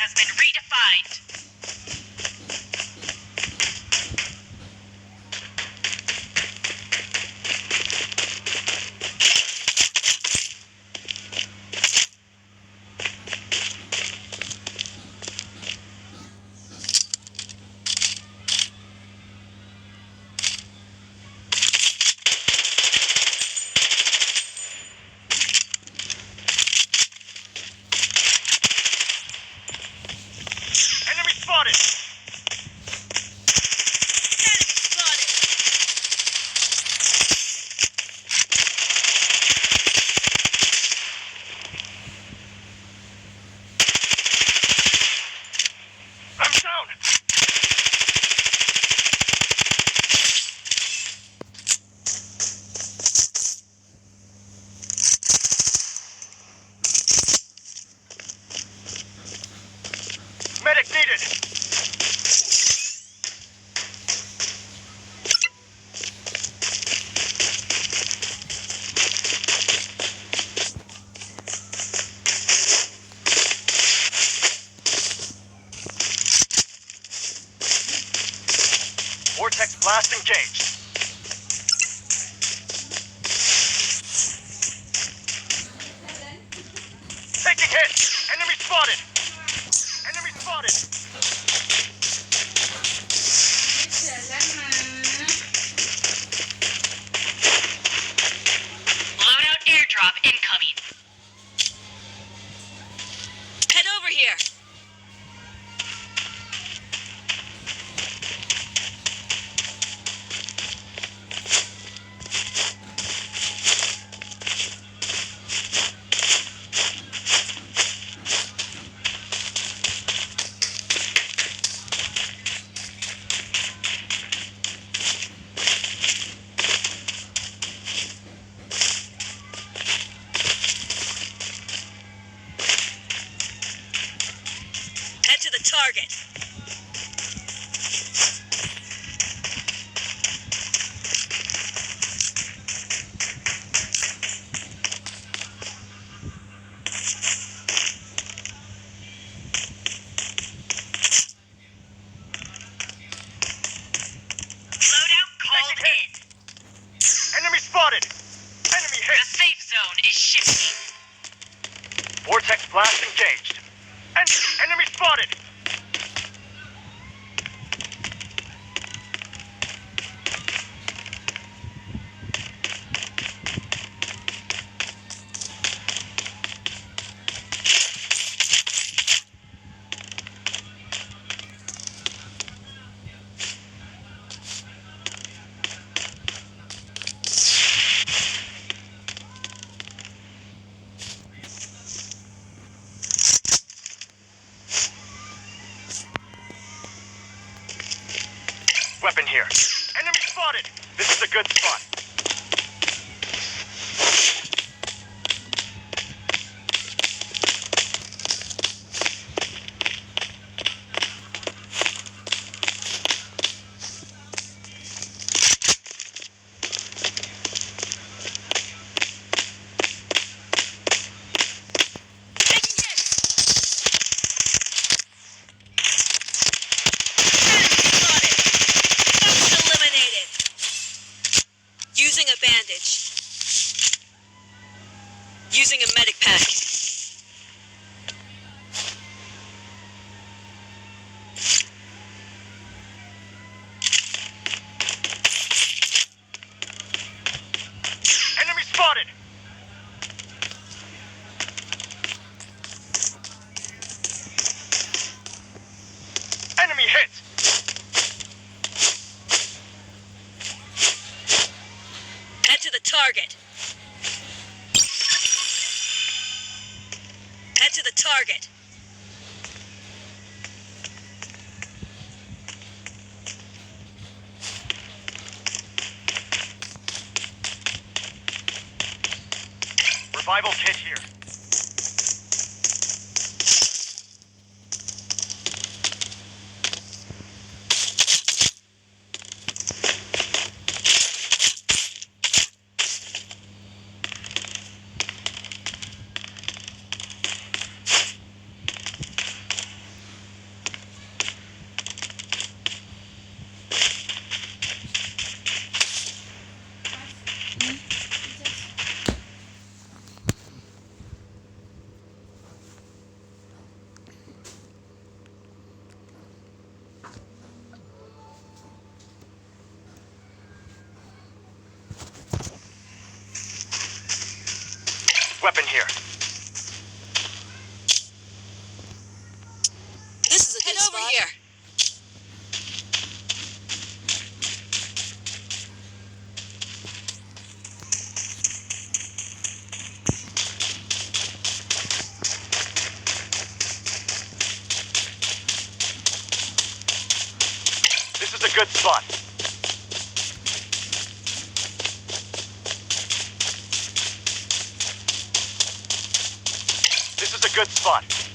has been redefined. Enemy spotted! Enemy spotted! I'm down! Medic needed! Vortex blast engaged. Taking hit! Enemy spotted! Enemy spotted! Loadout airdrop incoming. Head over here. Head to the target. Loadout called in. Enemy spotted! Enemy The hit! safe zone is shifting. Vortex blast engaged. Enemy spotted! Weapon here. Enemy spotted! This is a good spot. Taking hit. Enemy spotted. Fox eliminated. Using a bandage. Using a medic pack. Enemy spotted! Enemy hit! Head to the target. Head to the target. Revival kit here. Weapon here. This is a good Head over spot. here. This is a good spot. This is a good spot.